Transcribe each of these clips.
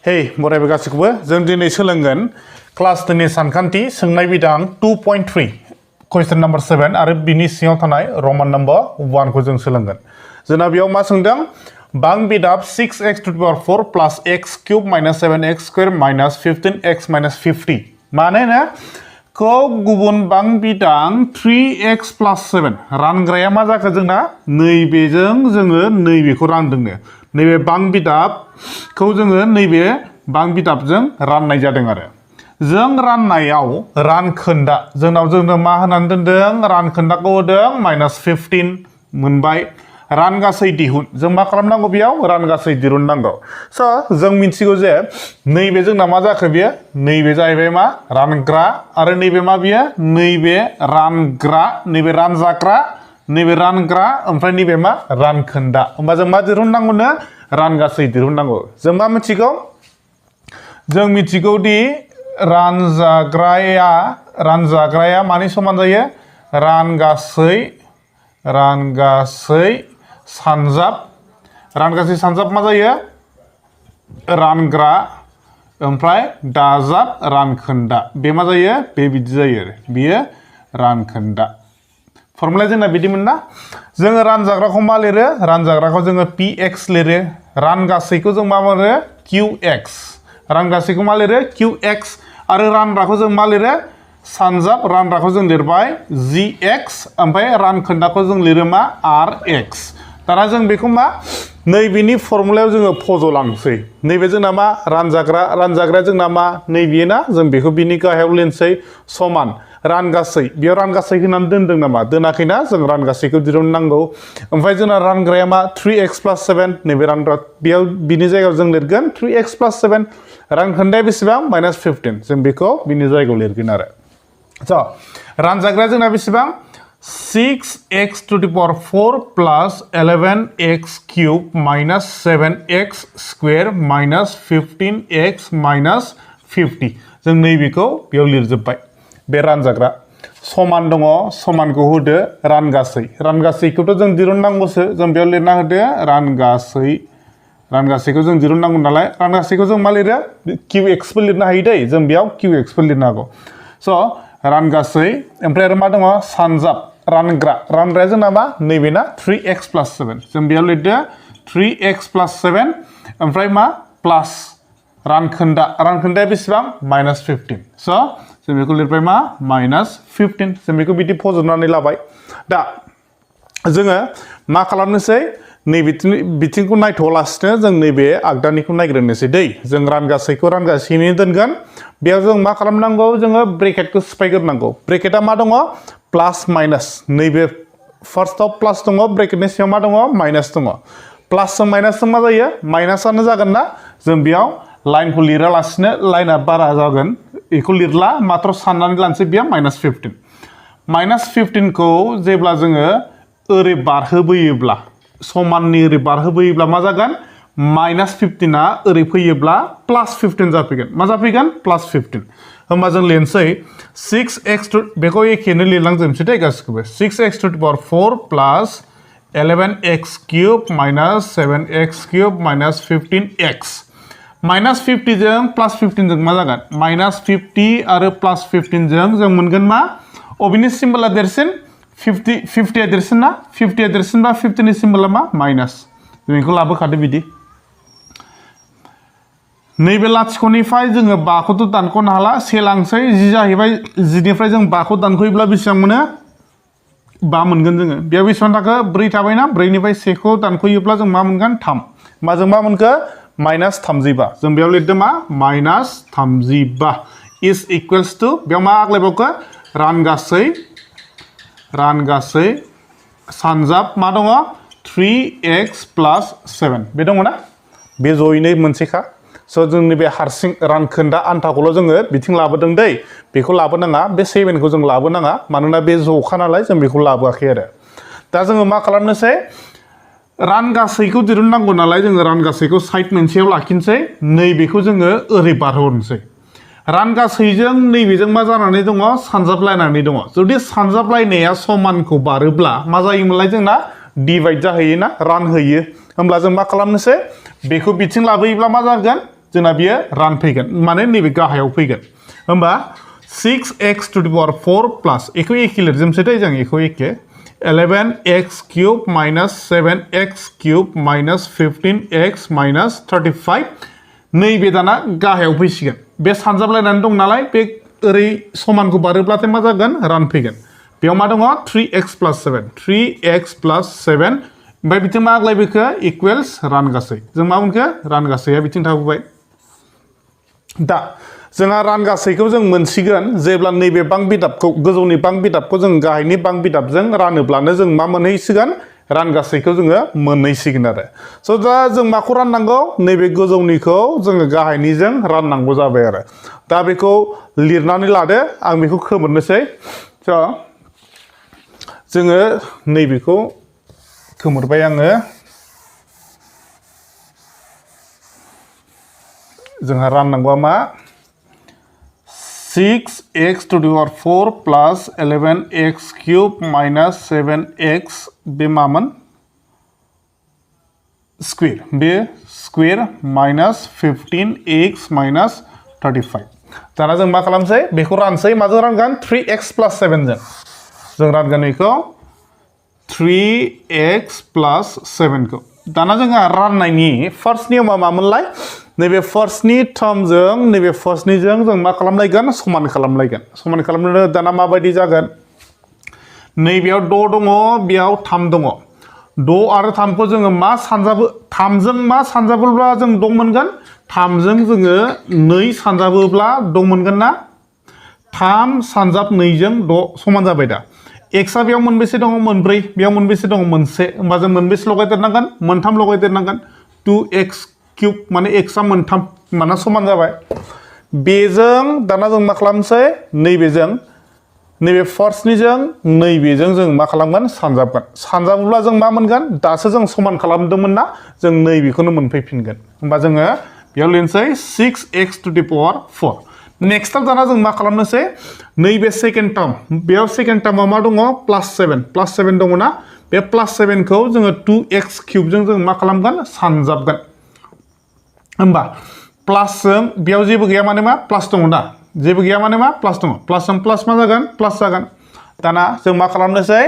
Hey, बरायबो गासिखौबो जों दिनै सोलोंगोन क्लास 10 नि सानखान्थि सोंनाय बिदां 2.3 क्वेश्चन नम्बर 7 आरो बिनि सिङाव थानाय रमान नम्बर 1 खौ जों सोलोंगोन। जोंना बेयाव मा सोंदों बां बिदाब 6x to the power 4 plus x cube minus 7x square minus 15x minus 50 मानोना खौ गुबुन बां बिदां 3x plus 7 रानग्राया मा जाखो जोंना नैबेजों जोङो नैबेखौ रानदोंनो नैबे बां बिदाबखौ जोङो नैबे बां बिदाबजों राननाय जादों आरो जों राननायाव रानखोन्दा जोंनो मा होनानै दोनदों रानखोन्दाखौ होदों -15 मोनबाय रानगासै दिहुन जों मा खालामनांगौ बेयाव रानगासै दिहुननांगौ स' जों मिथिगौ जे नैबे जोंना मा जाखो बेयो नैबे जाहैबाय मा रानग्रा आरो नैबे मा बेयो नैबे रानग्रा नैबे रानजाग्रा नैबे रानग्रा ओमफ्राय नैबे मा रानखोन्दा होमबा जों मा दिहुननांगौनो रानगासै दिहुननांगौ जों मा मिथिगौ जों मिथिगौ दि रानजाग्राया मानि समान जायो रानगासै सानजाब मा जायो रानग्रा ओमफ्राय दाजाब रानखोन्दा बे मा जायो बे बिदि जायो बेयो रानखोन्दा फर्मुलाया जोंना बिदिमोन ना जोङो रानजाग्राखौ मा लिरो रानजाग्राखौ जोङो px लिरो रानगासैखौ जों मा लिरो qx रानगासैखौ मा लिरो qx आरो रानग्राखौ जों मा लिरो सानजाब रानग्राखौ जों लिरबाय gx ओमफ्राय रानखोन्दाखौ जों लिरो मा rx दाना जों बेखौ मा नैबेनि फर्मुलायाव जोङो फज'लांसै नैबे जोंना मा रानजाग्राया जोंना मा नैबे ना जों बेखौ बिनि गाहायाव लिरसै समान रानगासै बेयाव रानगासै होनानै दोनदों नामा दोनाखैना जों रानगासैखौ दिहुननांगौ ओमफ्राय जोंना रानग्राया मा 3x + 7 नैबे रानग्रा बेयाव बिनि जायगायाव जों लिरगोन 3x + 7 रानखोन्दाया बेसेबां -15 जों बेखौ बिनि जायगायाव लिरगोन आरो स' रानजाग्राया जोंना बेसेबां 6x to the power 4 plus 11x cube minus 7x square minus 15x minus 50 जों नैबेखौ बेयाव लिरजोब्बाय बे रानजाग्रा समान दङ समानखौ होदो रानगासैखौथ' जों दिहुननांगौसो जों बेयाव लिरना होदो रानगासैखौ जों दिहुननांगौ नालाय रानगासैखौ जों मा लिरो qx बो लिरनो हायो दै जों बेयाव qx बो लिरनो हागौ स' रानगासै ओमफ्राय आरो मा दङ सानजाब रानग्राया जोंना मा नैबे ना 3x + 7 जों बेयाव लिरदो 3x + 7 ओमफ्राय मा प्लास रानखोन्दाया बेसेबां -15 स' जों बेखौ लिरबाय मा -15 जों बेखौ बिदि फज'नानै लाबाय दा जोङो मा खालामनोसै नैबे बिथिंखौ नायथ'लासिनो जों नैबे आगदानिखौ नायग्रोनोसै दै जों रानगासैनि दोनगोन बेयाव जों मा खालामनांगौ जोङो ब्रेकेटखौ सिफायग्रोनांगौ ब्रेकेटा मा दङ प्लास माइनास नैबे फार्स्टआव प्लास दङ ब्रेकेटनि सिङाव मा दङ माइनास दङ प्लासजों माइनासजों मा जायो माइनासआनो जागोन ना जों बेयाव लाइनखौ लिरालासिनो लाइना बारा जागोन बेखौ लिरला मात्र साननानै लानोसै बेयो -15 -15 खौ जेब्ला जोङो ओरै बारहोबोयोब्ला समाननि ओरै बारहोबोयोब्ला मा जागोन -15 आ ओरै फैयोब्ला +15 जाफैगोन मा जाफैगोन +15 होमबा जों लिरनोसै 6x बेखौ एखेनो लिरलांजोबनोसै दे गासिखौबो 6x to the power 4 plus 11x cube minus 7x cube minus 15x -50 जों +15 जों मा जागोन -50 आरो +15 जों मोनगोन मा अबेनि सिम्बला देरसिन 50 आ देरसिन ना 50 आ देरसिनबा 50 नि सिम्बला मा माइनास जों बेखौ लाबोखादो बिदि नैबे लाथिख'निफ्राय जोङो 5 खौथ' दानख'नो हाला से लांसै 10 जाहैबाय 10 निफ्राय जों 5 खौ दानख'योब्ला बेसेबां मोनो 5 मोनगोन जोङो बेयाव बेसेबां थाखो 4 थाबायना 4 निफ्राय 1 खौ दानख'योब्ला जों मा मोनगोन 3 जों मा मोनखो -35 जों बेयाव लिरदो मा -35 इज इक्वल्स टु बेयाव मा आग्लायबावखो रानगासै सानजाब मा दङ 3x + 7 बे दङ ना बे जयैनो मोनसेखा स' जोंनि बे हारसिं रानखोन्दा आन्थाखौल' जोङो बिथिं लाबोदों दै बेखौ लाबोनाङा बे 7खौ जों लाबोनाङा मानोना बे ज'खा नालाय जों बेखौ लाबोआखै आरो दा जोङो मा खालामनोसै रानगासैखौ दिहुननांगौ नालाय जोङो रानगासैखौ साइड मोनसेयाव लाखिनोसै नैबेखौ जोङो ओरै बारहरनोसै रानगासैजों नैबेजों मा जानानै दङ सानजाबलायनानै दङ जुदि सानजाबलायनाया समानखौ बारोब्ला मा जायोमोनलाय जोंना डिवाइड जाहैयोना रानहैयो होमब्ला जों मा खालामनोसै बेखौ बिथिं लाबोयोब्ला मा जागोन जोंना बियो रानफैगोन माने नैबे गाहायाव फैगोन होमबा 6x to the power 4 plus एखौ एखे लिरजोबसै दे जों एखौ एखे 11x cube minus 7x cube minus 15x minus 35 नैबे दाना गाहायाव फैसिगोन बे सानजाबलायनानै दं नालाय बे ओरै समानखौ बारोब्लाथाय मा जागोन रानफैगोन बेयाव मा दङ 3x plus 7 3x plus 7 ओमफ्राय बिथिं मा आग्लायबोखो इक्वेल्स रानगासै जों मा मोनखो रानगासैया बिथिं थाबोबाय दा जोंहा रानगासैखौ जों मोनसिगोन जेब्ला नैबे बां बिदाबखौ गोजौनि बां बिदाबखौ जों गाहायनि बां बिदाबजों रानोब्लानो जों मा मोनहैसिगोन रानगासैखौ जोङो मोनहैसिगोन आरो स' दा जों माखौ राननांगौ नैबे गोजौनिखौ जोङो गाहायनिजों राननांगौ जाबाय आरो दा बेखौ लिरनानै लादो आं बेखौ खोमोरनोसै स' जोङो नैबेखौ खोमोरबाय आङो जोंहा राननांगौआ मा 6x to the power 4 plus 11x cube minus 7x बे मामोन स्क्वेर बे स्क्वेर minus 15x minus 35 दाना जों मा खालामसै बेखौ रानसै माजों रानगोन 3x plus 7 जों रानगोन बेखौ 3x plus 7 खौ दाना जोंहा राननायनि फार्स्ट नियमा मामोनलाय नैबे फार्स्टनि टार्मजों नैबे फार्स्टनिजों जों मा खालामलायगोन समान खालामनो दाना माबायदि जागोन नैबेयाव 6 दङ बेयाव 3 दङ 6 आरो 3 खौ जोङो मा सानजाबो 3 जों मा सानजाबोब्ला जों 6 मोनगोन 3 जों जोङो 2 सानजाबोब्ला 6 मोनगोन ना 3 सानजाब 2 जों 6 समान जाबाय दा x आ बेयाव मोनबेसे दङ मोनब्रै बेयाव मोनबेसे दङ मोनसे होमबा जों मोनबेसे लगायदेरनांगोन मोनथाम लगायदेरनांगन 2x क्यूब माने x आ मोनथाम माना समान जाबाय बेजों दाना जों मा खालामसै नैबेजों नैबे फार्स्टनिजों नैबेजों जों मा खालामगोन सानजाबोब्ला जों मा मोनगोन दासो जों समान खालामदोंमोन ना जों नैबेखौनो मोनफैफिनगोन होमबा जोङो बेयाव लिरनोसै 6x to the power 4 नेक्स्टआव दाना जों मा खालामनोसै नैबे सेकेन्ड टार्म बेयाव सेकेन्ड टार्मआव मा दङ +7 दङ ना बे +7 खौ जोङो 2x क्यूबजों जों मा खालामगोन सानजाबगोन होमबा प्लासजों बेयाव जेबो गैया माने मा प्लास दङ ना जेबो गैया माने मा प्लास दङ प्लासजों प्लास मा जागोन प्लास जागोन दाना जों मा खालामनोसै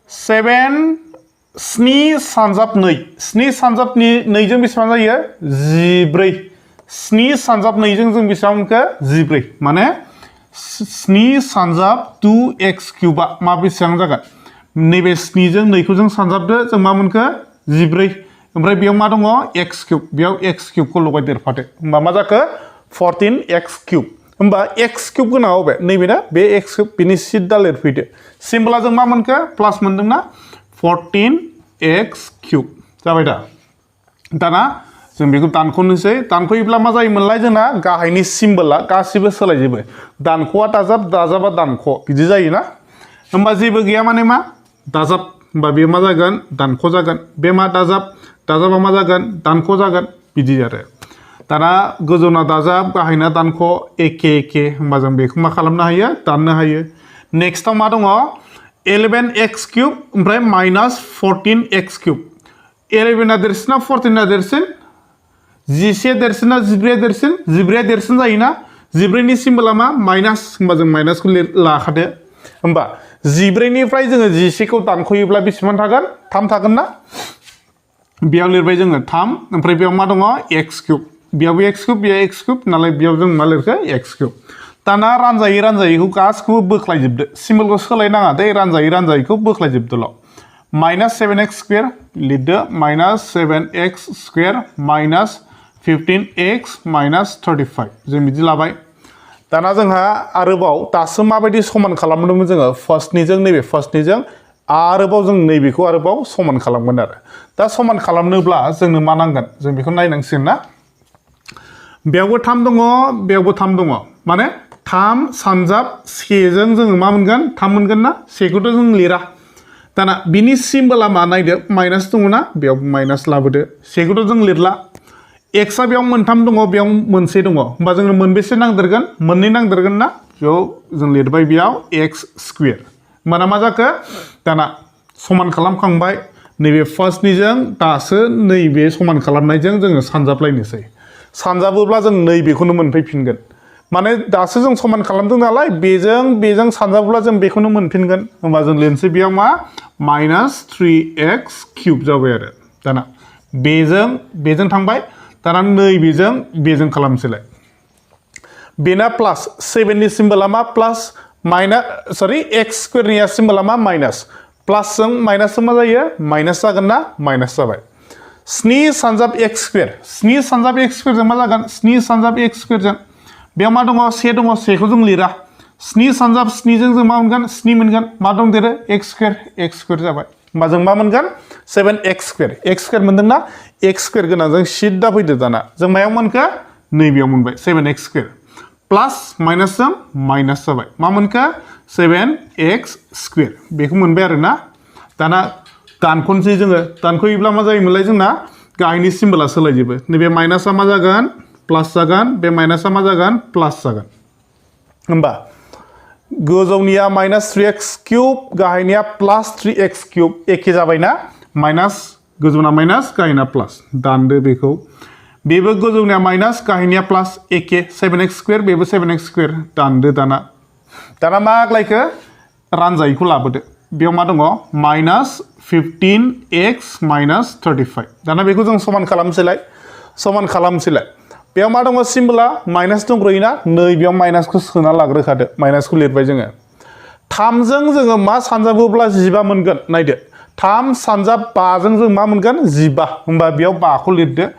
7 सानजाब 2 7 सानजाब 2 जों बेसेबां जायो 14 7 सानजाब 2 जों बेसेबां मोनखो 14 माने 7 सानजाब 2x क्यूबआ मा बेसेबां जागोन नैबे 7 जों 2 खौ जों सानजाबदो जों मा मोनखो 14 ओमफ्राय बेयाव मा दङ x क्यूब बेयाव x क्यूब खौ लगायदेरफादो होमबा मा जाखो 14x क्यूब होमबा x क्यूब गोनाङाव बे नैबे ना बे x क्यूब बिनि सिदा लिरफैदो सिम्बला जों मा मोनखो प्लास मोनदोंना 14x क्यूब जाबाय दा दाना जों बेखौ दानख'नोसै दानख'योब्ला मा जायोमोनलाय जोंना गाहायनि सिम्बला गासिबो सोलायजोबो दानख'आ दाजाबा दानख' बिदि जायोना होमबा जेबो गैया माने मा दाजाब होमबा बे मा जागोन दानख' जागोन बे मा दाजाबा मा जागोन दानख' जागोन बिदि आरो दाना गोजौना दाजाब गाहायना दानख' एखे होमबा जों बेखौ मा खालामनो हायो दाननो हायो नेक्स्टआव मा दङ 11x क्यूब ओमफ्राय -14x क्यूब 11 आ देरसिन ना 14 आ देरसिन 11 देरसिन ना 14 देरसिन 14 देरसिन जायोना 14 नि सिम्बला मा माइनास होमबा जों माइनासखौ लाखादो होमबा 14 निफ्राय जोङो 11 खौ दानख'योब्ला बेसेबां थागोन 3 थागोन ना बेयाव लिरबाय जोङो 3 ओमफ्राय बेयाव मा दङ x क्यूब बेयावबो x क्यूब बेयाव x क्यूब नालाय बेयाव जों मा लिरखो x क्यूब दाना रानजायैखौ गासिखौबो बोख्लायजोबदो सिम्बलखौ सोलायनाङा दे रानजायैखौ बोख्लायजोबदोल' -7x square लिरदो -7x square -15x -35 जों बिदि लाबाय दाना जोंहा आरोबाव दासो माबायदि समान खालामदोंमोन जोङो फार्स्टनिजों नैबे फार्स्टनिजों आरोबाव जों नैबेखौ आरोबाव समान खालामगोन आरो दा समान खालामनोब्ला जोंनो मा नांगोन जों बेखौ नायनांसिगोन ना बेयावबो 3 दङ बेयावबो 3 दङ माने 3 सानजाब सेजों जोङो मा मोनगोन 3 मोनगोन ना सेखौथ' जों लिरा दाना बिनि सिम्बला मा नायदो माइनास दङ ना बेयाव माइनास लाबोदो सेखौथ' जों लिरला x आ बेयाव मोनथाम दङ बेयाव मोनसे दङ होमबा जोंनो मोनबेसे नांदेरगोन मोननै नांदेरगोन ना बेयाव जों लिरबाय बेयाव x स्क्वायर होमबाना मा जाखो दाना समान खालामखांबाय नैबे फार्स्टनिजों दासो नैबे समान खालामनायजों जोङो सानजाबलायनोसै सानजाबोब्ला जों नैबेखौनो मोनफैफिनगोन माने दासो जों समान खालामदों नालाय बेजों सानजाबोब्ला जों बेखौनो मोनफिनगोन होमबा जों लिरनोसै बेयाव मा माइनास 3x किउब जाबाय आरो दाना बेजों थांबाय दाना नैबेजों खालामसैलाय बेना प्लास 7 नि सिम्बला मा प्लास माइनास सरि x स्क्वायरनिया सिम्बला मा माइनास प्लासजों माइनासजों मा जायो माइनास जागोन ना माइनास जाबाय 7 सानजाब x स्क्वायर 7 सानजाब x स्क्वायरजों मा जागोन 7 सानजाब x स्क्वायरजों बेयाव मा दङ 1 दङ 1 खौ जों लिरा 7 सानजाब 7 जों मा मोनगोन 7 मोनगोन मा दंदेरो x स्क्वायर जाबाय होमबा जों मा मोनगोन 7x स्क्वायर मोनदोंना x स्क्वायर गोनांजों सिद्दा फैदो दाना जों मायाव मोनखो नैबेयाव मोनबाय 7x स्क्वायर प्लास माइनासजों माइनास जाबाय मा मोनखो 7x स्क्वायर बेखौ मोनबाय आरो ना दाना दानख'नोसै जोङो दानख'योब्ला मा जायोमोनलाय जोंना गाहायनि सिम्बला सोलायजोबो नैबे माइनासआ मा जागोन प्लास जागोन बे माइनासआ मा जागोन प्लास जागोन होमबा गोजौनिया माइनास 3x किउब गाहायनिया प्लास 3x किउब एखे जाबायना माइनास गोजौना माइनास गाहायना प्लास दानदो बेखौ बेबो गोजौनिया माइनास गाहायनिया प्लास एके 7x स्क्वायर बेबो 7x स्क्वायर दानदो दाना मा आग्लायखो रानजायैखौ लाबोदो बेयाव मा दङ माइनास 15x माइनास 35 दाना बेखौ जों समान खालामसैलाय बेयाव मा दङ सिम्बला माइनास दंग्रोयोना नैबेयाव माइनासखौ सोना लाग्रोखादो माइनासखौ लिरबाय जोङो 3 जों जोङो मा सानजाबोब्ला 15 मोनगोन नायदो 3 सानजाब 5 जों जों मा मोनगोन 15 होमबा बेयाव 5 खौ लिरदो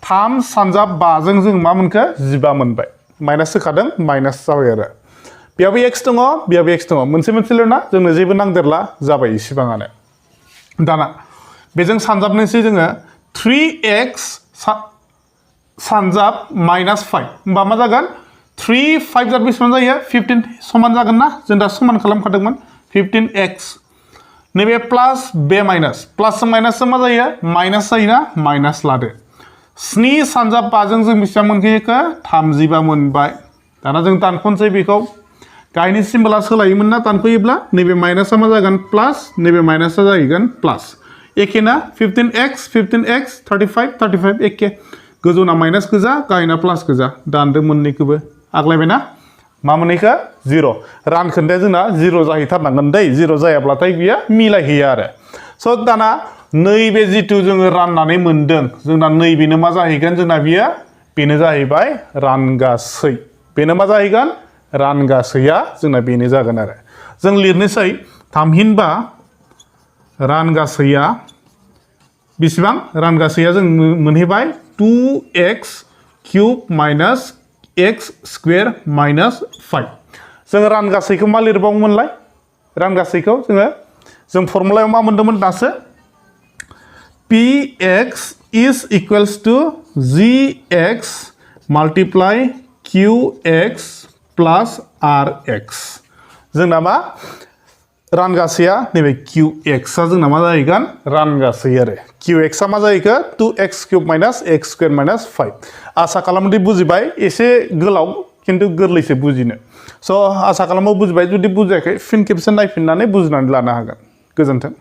3 सानजाब 5 जों जों मा मोनखो 15 मोनबाय माइनास होखादों माइनास जाबाय आरो बेयावबो x दङ बेयावबो x दङ मोनसे लिरना जोंनो जेबो नांदेरला जाबाय इसिबाङानो दाना बेजों सानजाबनोसै जोङो 3x सानजाब माइनास 5 होमबा मा जागोन 3 5 जाब बेसेबां जायो 15 समान जागोन ना जों दा समान खालामखादोंमोन 15x नैबे प्लास बे माइनास प्लासजों माइनासजों मा जायो माइनास जायोना माइनास लादो 7 सानजाब 5 जों बेसेबां मोनखो 35 मोनबाय दाना जों दानख'नोसै बेखौ गाहायनि सिम्बला सोलायोमोन ना दानख'योब्ला नैबे माइनासआ मा जागोन प्लास नैबे माइनासआ जाहैगोन प्लास एखे ना 15x 35 एखे गोजौना माइनास गोजा गाहायना प्लास गोजा दानदो मोननैखौबो आग्लायबायना मा मोनैखो 0 रानखोन्दाया जोंना 0 जाहैथारनांगोन दै 0 जायाब्लाथाय बियो मिलायहैया आरो स' दाना नैबे जिथु जोङो राननानै मोनदों जोंना नैबेनो मा जाहैगोन जोंना बेनो जाहैबाय रानगासै बेनो मा जाहैगोन रानगासैया जोंना बेनो जागोन आरो जों लिरनोसै थामहिनबा रानगासैया बेसेबां रानगासैया जों मोनहैबाय 2x cube minus x square minus 5 जों रानगासैखौ मा लिरबावोमोनलाय रानगासैखौ जों फर्मुलायाव मा मोन्दोंमोन दासो px is equals to gx multiply qx plus rx जोंना मा रानगासैया नैबे qx आ जोंना मा जाहैगोन रानगासै आरो qx आ मा जाहैखो 2x cube minus x square minus 5 आसा खालामदि बुजिबाय एसे गोलाव किन्तु गोरलैसो बुजिनो स' आसा खालामो बुजिबाय जुदि बुजियाखै फिन खेबसे नायफिननानै बुजिनानै लानो हागोन गोजोन्थों